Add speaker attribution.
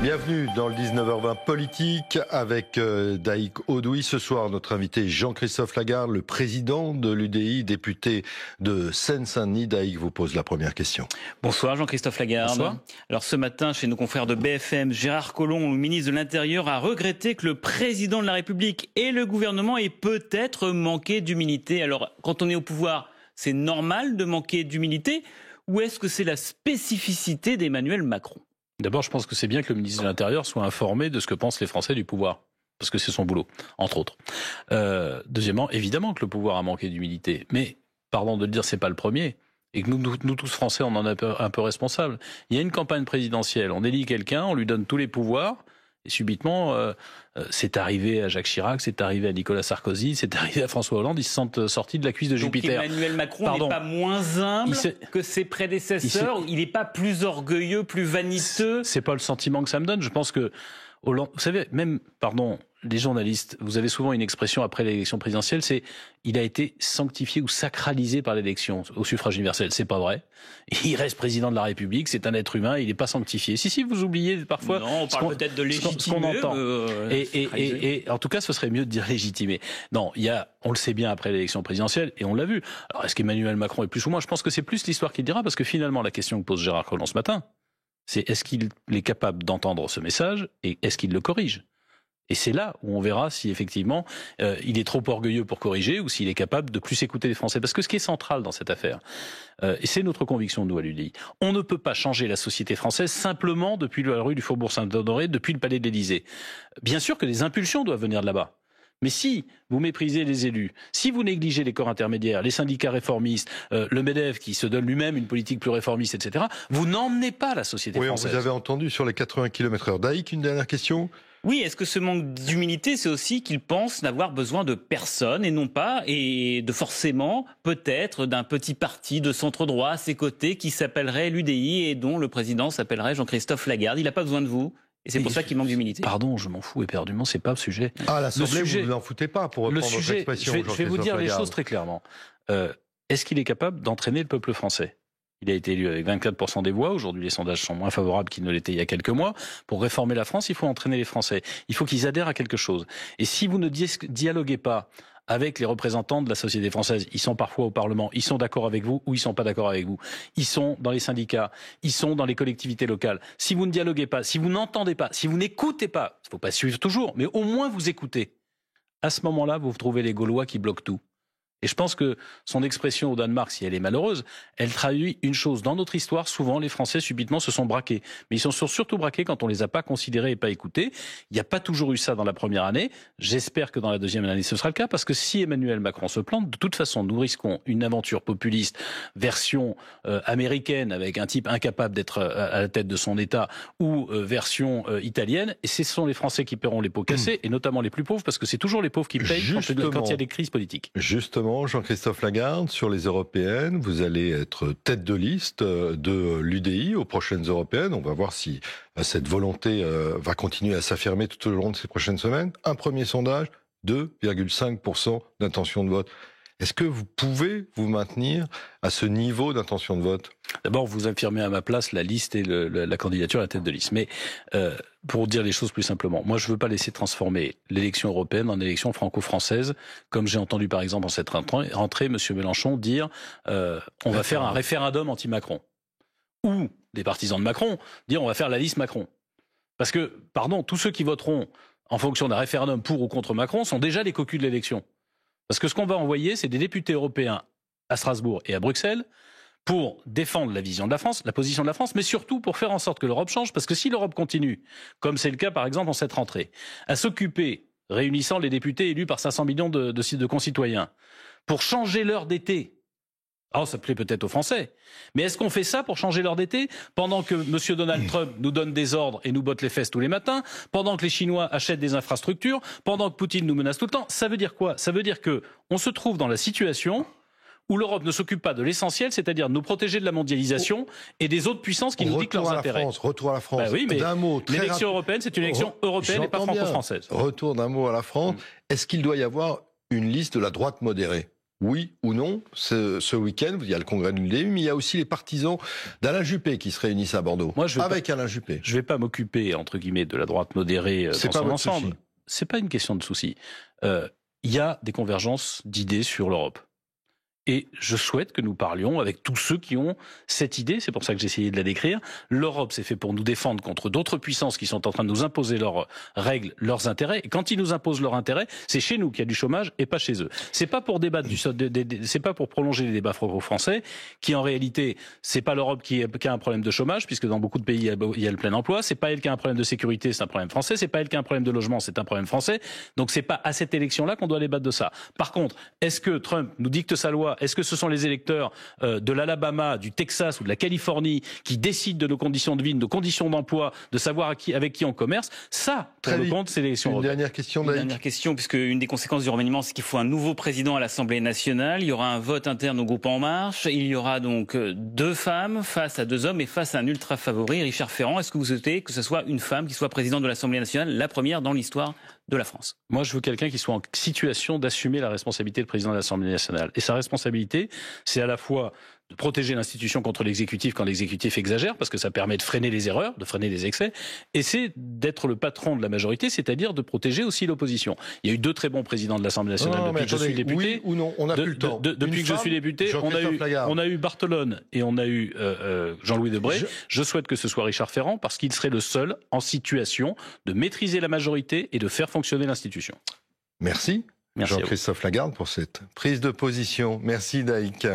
Speaker 1: Bienvenue dans le 19h20 politique avec Daïk Odoui. Ce soir, notre invité Jean-Christophe Lagarde, le président de l'UDI, député de Seine-Saint-Denis. Daïk vous pose la première question.
Speaker 2: Bonsoir Jean-Christophe Lagarde.
Speaker 1: Bonsoir.
Speaker 2: Alors ce matin, chez nos confrères de BFM, Gérard Collomb, le ministre de l'Intérieur, a regretté que le président de la République et le gouvernement aient peut-être manqué d'humilité. Alors quand on est au pouvoir, c'est normal de manquer d'humilité ou est-ce que c'est la spécificité d'Emmanuel Macron ?
Speaker 3: D'abord, je pense que c'est bien que le ministre de l'Intérieur soit informé de ce que pensent les Français du pouvoir, parce que c'est son boulot, entre autres. Deuxièmement, évidemment que le pouvoir a manqué d'humilité, mais, pardon de le dire, c'est pas le premier, et que nous tous Français, on en est un peu responsables. Il y a une campagne présidentielle, on élit quelqu'un, on lui donne tous les pouvoirs, et subitement, c'est arrivé à Jacques Chirac, c'est arrivé à Nicolas Sarkozy, c'est arrivé à François Hollande, ils se sentent sortis de la cuisse de Jupiter.
Speaker 2: Donc Emmanuel Macron n'est pas moins humble que ses prédécesseurs, il n'est pas plus orgueilleux, plus vaniteux.
Speaker 3: C'est pas le sentiment que ça me donne, je pense que Hollande, vous savez, même, les journalistes, vous avez souvent une expression après l'élection présidentielle, c'est il a été sanctifié ou sacralisé par l'élection au suffrage universel. C'est pas vrai. Il reste président de la République, c'est un être humain, il n'est pas sanctifié. Si, vous oubliez parfois.
Speaker 2: Non, on parle peut-être de légitimer.
Speaker 3: Ce qu'on entend. Et en tout cas, ce serait mieux de dire légitimer. Non, on le sait bien après l'élection présidentielle, et on l'a vu. Alors, est-ce qu'Emmanuel Macron est plus ou moins? Je pense que c'est plus l'histoire qui dira, parce que finalement, la question que pose Gérard Collomb ce matin, c'est est-ce qu'il est capable d'entendre ce message et est-ce qu'il le corrige? Et c'est là où on verra si effectivement il est trop orgueilleux pour corriger ou s'il est capable de plus écouter les Français. Parce que ce qui est central dans cette affaire, et c'est notre conviction, nous, à l'UDI, on ne peut pas changer la société française simplement depuis la rue du Faubourg Saint-Honoré, depuis le palais de l'Élysée. Bien sûr que des impulsions doivent venir de là-bas. Mais si vous méprisez les élus, si vous négligez les corps intermédiaires, les syndicats réformistes, le MEDEF qui se donne lui-même une politique plus réformiste, etc., vous n'emmenez pas la société française.
Speaker 1: Oui, vous avez entendu sur les 80 km/h. Daïk, une dernière question ?
Speaker 2: Oui, est-ce que ce manque d'humilité, c'est aussi qu'il pense n'avoir besoin de personne et non pas, et de forcément, peut-être, d'un petit parti de centre-droit à ses côtés qui s'appellerait l'UDI et dont le président s'appellerait Jean-Christophe Lagarde. Il n'a pas besoin de vous. Et c'est pour ça qu'il manque d'humilité.
Speaker 3: Pardon, je m'en fous éperdument, c'est pas le sujet.
Speaker 1: Ah, l'Assemblée, vous n'en foutez pas, pour reprendre votre expression.
Speaker 3: Je vais vous dire les choses très clairement. Est-ce qu'il est capable d'entraîner le peuple français ? Il a été élu avec 24% des voix. Aujourd'hui, les sondages sont moins favorables qu'ils ne l'étaient il y a quelques mois. Pour réformer la France, il faut entraîner les Français. Il faut qu'ils adhèrent à quelque chose. Et si vous ne dialoguez pas avec les représentants de la société française, ils sont parfois au Parlement, ils sont d'accord avec vous ou ils sont pas d'accord avec vous. Ils sont dans les syndicats, ils sont dans les collectivités locales. Si vous ne dialoguez pas, si vous n'entendez pas, si vous n'écoutez pas, il ne faut pas suivre toujours, mais au moins vous écoutez. À ce moment-là, vous trouvez les Gaulois qui bloquent tout. Et je pense que son expression au Danemark, si elle est malheureuse, elle traduit une chose. Dans notre histoire, souvent, les Français, subitement, se sont braqués. Mais ils sont surtout braqués quand on les a pas considérés et pas écoutés. Il n'y a pas toujours eu ça dans la première année. J'espère que dans la deuxième année, ce sera le cas, parce que si Emmanuel Macron se plante, de toute façon, nous risquons une aventure populiste, version américaine, avec un type incapable d'être à la tête de son État, ou version italienne. Et ce sont les Français qui paieront les pots cassés, et notamment les plus pauvres, parce que c'est toujours les pauvres qui payent quand il y a des crises politiques.
Speaker 1: Justement, Jean-Christophe Lagarde, sur les européennes, vous allez être tête de liste de l'UDI aux prochaines européennes. On va voir si cette volonté va continuer à s'affirmer tout au long de ces prochaines semaines. Un premier sondage, 2,5% d'intention de vote. Est-ce que vous pouvez vous maintenir à ce niveau d'intention de vote ?
Speaker 3: D'abord, vous affirmez à ma place la liste et la candidature à la tête de liste. Mais pour dire les choses plus simplement, moi je ne veux pas laisser transformer l'élection européenne en élection franco-française, comme j'ai entendu par exemple en cette rentrée M. Mélenchon dire on va faire un référendum anti-Macron. Ou des partisans de Macron dire on va faire la liste Macron. Parce que, pardon, tous ceux qui voteront en fonction d'un référendum pour ou contre Macron sont déjà les cocus de l'élection. Parce que ce qu'on va envoyer, c'est des députés européens à Strasbourg et à Bruxelles pour défendre la vision de la France, la position de la France, mais surtout pour faire en sorte que l'Europe change. Parce que si l'Europe continue, comme c'est le cas par exemple en cette rentrée, à s'occuper, réunissant les députés élus par 500 millions de concitoyens, pour changer l'heure d'été, alors ça plaît peut-être aux Français, mais est-ce qu'on fait ça pour changer l'heure d'été pendant que M. Donald Trump nous donne des ordres et nous botte les fesses tous les matins, pendant que les Chinois achètent des infrastructures, pendant que Poutine nous menace tout le temps? Ça veut dire quoi? Ça veut dire que on se trouve dans la situation où l'Europe ne s'occupe pas de l'essentiel, c'est-à-dire de nous protéger de la mondialisation et des autres puissances qui nous dictent leurs intérêts.
Speaker 1: Retour à la France.
Speaker 3: Bah oui, mais
Speaker 1: d'un mot très
Speaker 3: l'élection européenne, c'est une élection européenne et pas franco-française.
Speaker 1: Retour d'un mot à la France. Est-ce qu'il doit y avoir une liste de la droite modérée? oui ou non, ce week-end, il y a le congrès de l'UDI, mais il y a aussi les partisans d'Alain Juppé qui se réunissent à Bordeaux.
Speaker 3: Moi,
Speaker 1: Alain Juppé.
Speaker 3: Je ne vais pas m'occuper, entre guillemets, de la droite modérée dans son ensemble. C'est pas une question de souci. Il y a des convergences d'idées sur l'Europe. Et je souhaite que nous parlions avec tous ceux qui ont cette idée, c'est pour ça que j'ai essayé de la décrire. L'Europe, c'est fait pour nous défendre contre d'autres puissances qui sont en train de nous imposer leurs règles, leurs intérêts. Et quand ils nous imposent leurs intérêts, c'est chez nous qu'il y a du chômage et pas chez eux. C'est pas pour débattre c'est pas pour prolonger les débats franco-français, qui en réalité, c'est pas l'Europe qui a un problème de chômage, puisque dans beaucoup de pays, il y a le plein emploi. C'est pas elle qui a un problème de sécurité, c'est un problème français. C'est pas elle qui a un problème de logement, c'est un problème français. Donc c'est pas à cette élection-là qu'on doit débattre de ça. Par contre, est-ce que Trump nous dicte sa loi? Est-ce que ce sont les électeurs de l'Alabama, du Texas ou de la Californie qui décident de nos conditions de vie, de nos conditions d'emploi, de savoir avec qui on commerce? Ça, pour le compte, c'est l'élection européenne.
Speaker 1: Dernière question,
Speaker 2: Daïk. Dernière question, puisque une des conséquences du remaniement, c'est qu'il faut un nouveau président à l'Assemblée nationale. Il y aura un vote interne au groupe En Marche. Il y aura donc 2 femmes face à 2 hommes et face à un ultra favori, Richard Ferrand. Est-ce que vous souhaitez que ce soit une femme qui soit présidente de l'Assemblée nationale, la première dans l'histoire de la France?
Speaker 3: Moi, je veux quelqu'un qui soit en situation d'assumer la responsabilité de président de l'Assemblée nationale. Et sa responsabilité, c'est à la fois de protéger l'institution contre l'exécutif quand l'exécutif exagère, parce que ça permet de freiner les erreurs, de freiner les excès, et c'est d'être le patron de la majorité, c'est-à-dire de protéger aussi l'opposition. Il y a eu 2 très bons présidents de l'Assemblée nationale depuis que je suis député.
Speaker 1: Oui ou non, on n'a plus le temps.
Speaker 3: Depuis que je suis député, on a eu Barthelone et on a eu Jean-Louis Debré. Je souhaite que ce soit Richard Ferrand, parce qu'il serait le seul en situation de maîtriser la majorité et de faire fonctionner l'institution.
Speaker 1: Merci.
Speaker 3: Merci
Speaker 1: Jean-Christophe Lagarde pour cette prise de position. Merci Daïk.